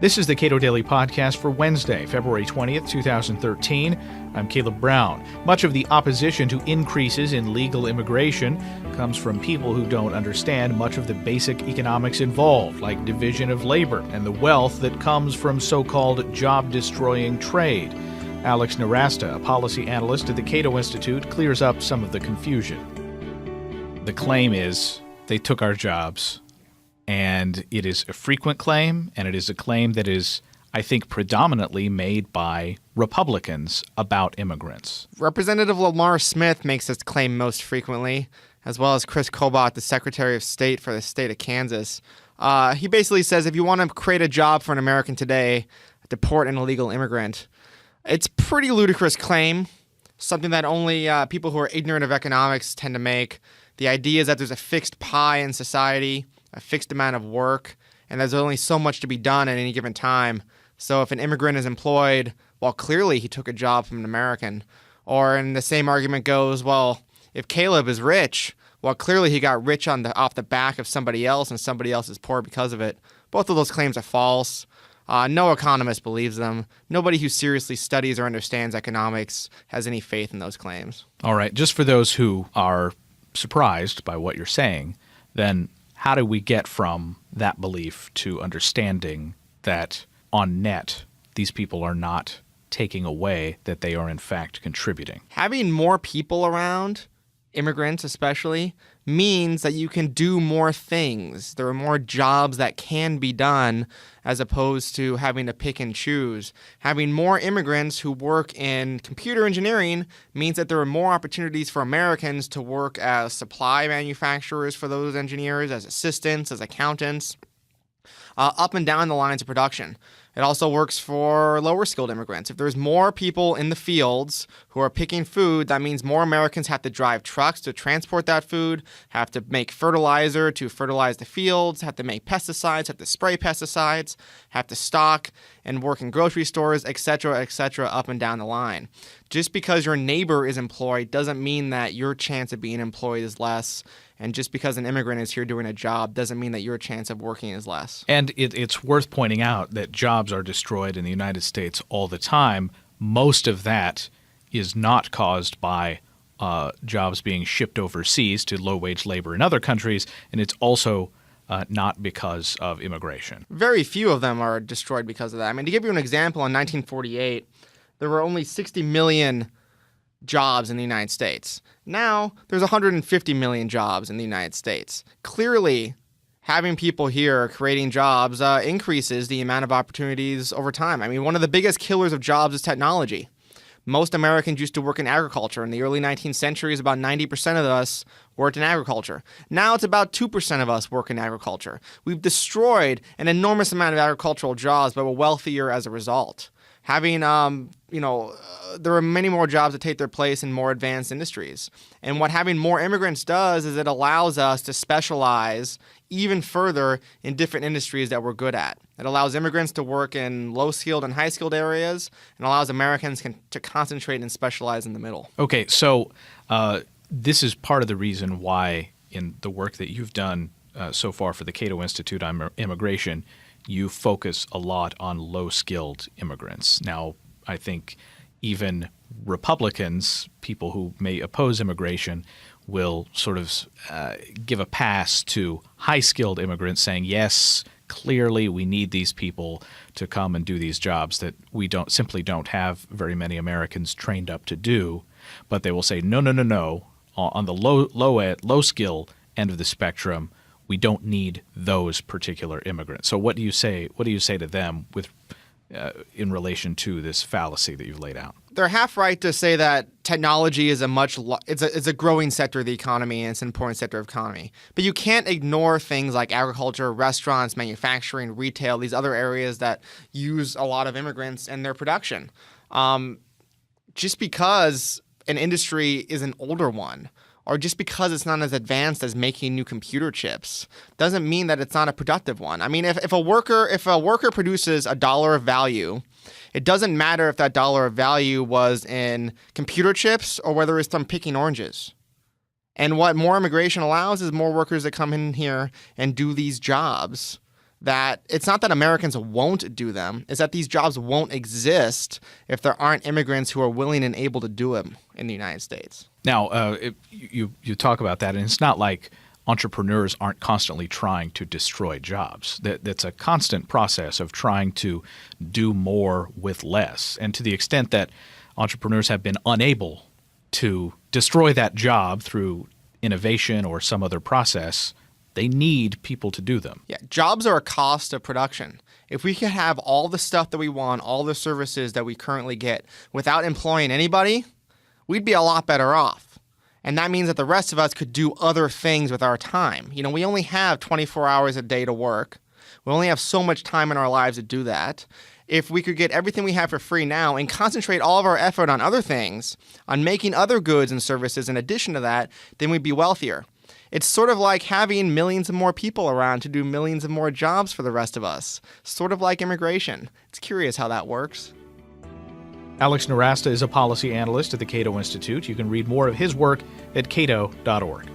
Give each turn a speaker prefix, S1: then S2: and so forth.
S1: This is the Cato Daily Podcast for Wednesday, February 20th, 2013. I'm Caleb Brown. Much of the opposition to increases in legal immigration comes from people who don't understand much of the basic economics involved, like division of labor and the wealth that comes from so-called job-destroying trade. Alex Nowrasteh, a policy analyst at the Cato Institute, clears up some of the confusion. The claim is they took our jobs. And it is a frequent claim, and it is a claim that is, I think, predominantly made by Republicans about immigrants.
S2: Representative Lamar Smith makes this claim most frequently, as well as Chris Kobach, the Secretary of State for the state of Kansas. He basically says if you want to create a job for an American today, deport an illegal immigrant. It's a pretty ludicrous claim, something that only people who are ignorant of economics tend to make. The idea is that there's a fixed pie in society, a fixed amount of work, and there's only so much to be done at any given time. So if an immigrant is employed, well, clearly he took a job from an American. Or in the same argument goes, well, if Caleb is rich, well, clearly he got rich off the back of somebody else, and somebody else is poor because of it. Both of those claims are false. No economist believes them. Nobody who seriously studies or understands economics has any faith in those claims.
S1: All right, just for those who are surprised by what you're saying, then how do we get from that belief to understanding that on net, these people are not taking away, that they are in fact contributing?
S2: Having more people around, immigrants especially, means that you can do more things. There are more jobs that can be done as opposed to having to pick and choose. Having more immigrants who work in computer engineering means that there are more opportunities for Americans to work as supply manufacturers for those engineers, as assistants, as accountants, up and down the lines of production. It also works for lower skilled immigrants. If there's more people in the fields who are picking food, that means more Americans have to drive trucks to transport that food, have to make fertilizer to fertilize the fields, have to make pesticides, have to spray pesticides, have to stock and work in grocery stores, etc., up and down the line. Just because your neighbor is employed doesn't mean that your chance of being employed is less. And just because an immigrant is here doing a job doesn't mean that your chance of working is less.
S1: And it's worth pointing out that jobs are destroyed in the United States all the time. Most of that is not caused by jobs being shipped overseas to low-wage labor in other countries, and it's also not because of immigration.
S2: Very few of them are destroyed because of that. I mean, to give you an example, in 1948, there were only 60 million jobs in the United States. Now, there's 150 million jobs in the United States. Clearly, having people here creating jobs increases the amount of opportunities over time. I mean, one of the biggest killers of jobs is technology. Most Americans used to work in agriculture. In the early 19th century, about 90% of us worked in agriculture. Now it's about 2% of us work in agriculture. We've destroyed an enormous amount of agricultural jobs, but we're wealthier as a result. Having, there are many more jobs that take their place in more advanced industries. And what having more immigrants does is it allows us to specialize even further in different industries that we're good at. It allows immigrants to work in low-skilled and high-skilled areas and allows Americans to concentrate and specialize in the middle.
S1: Okay, so this is part of the reason why in the work that you've done so far for the Cato Institute on immigration, you focus a lot on low-skilled immigrants. Now, I think even Republicans, people who may oppose immigration, will sort of give a pass to high-skilled immigrants, saying, yes, clearly we need these people to come and do these jobs that we simply don't have very many Americans trained up to do. But they will say, no. On the low-skill end of the spectrum, we don't need those particular immigrants. So what do you say? What do you say to them with in relation to this fallacy that you've laid out?
S2: They're half right to say that technology is it's a growing sector of the economy and it's an important sector of the economy. But you can't ignore things like agriculture, restaurants, manufacturing, retail, these other areas that use a lot of immigrants and their production. Just because an industry is an older one, or just because it's not as advanced as making new computer chips, doesn't mean that it's not a productive one. I mean, if a worker produces $1 of value, it doesn't matter if that $1 of value was in computer chips or whether it's from picking oranges. And what more immigration allows is more workers that come in here and do these jobs that it's not that Americans won't do them, it's that these jobs won't exist if there aren't immigrants who are willing and able to do them in the United States.
S1: Now, you talk about that, and it's not like entrepreneurs aren't constantly trying to destroy jobs. That's a constant process of trying to do more with less. And to the extent that entrepreneurs have been unable to destroy that job through innovation or some other process, they need people to do them.
S2: Yeah, jobs are a cost of production. If we could have all the stuff that we want, all the services that we currently get without employing anybody, we'd be a lot better off. And that means that the rest of us could do other things with our time. You know, we only have 24 hours a day to work. We only have so much time in our lives to do that. If we could get everything we have for free now and concentrate all of our effort on other things, on making other goods and services in addition to that, then we'd be wealthier. It's sort of like having millions of more people around to do millions of more jobs for the rest of us. Sort of like immigration. It's curious how that works.
S1: Alex Nowrasteh is a policy analyst at the Cato Institute. You can read more of his work at cato.org.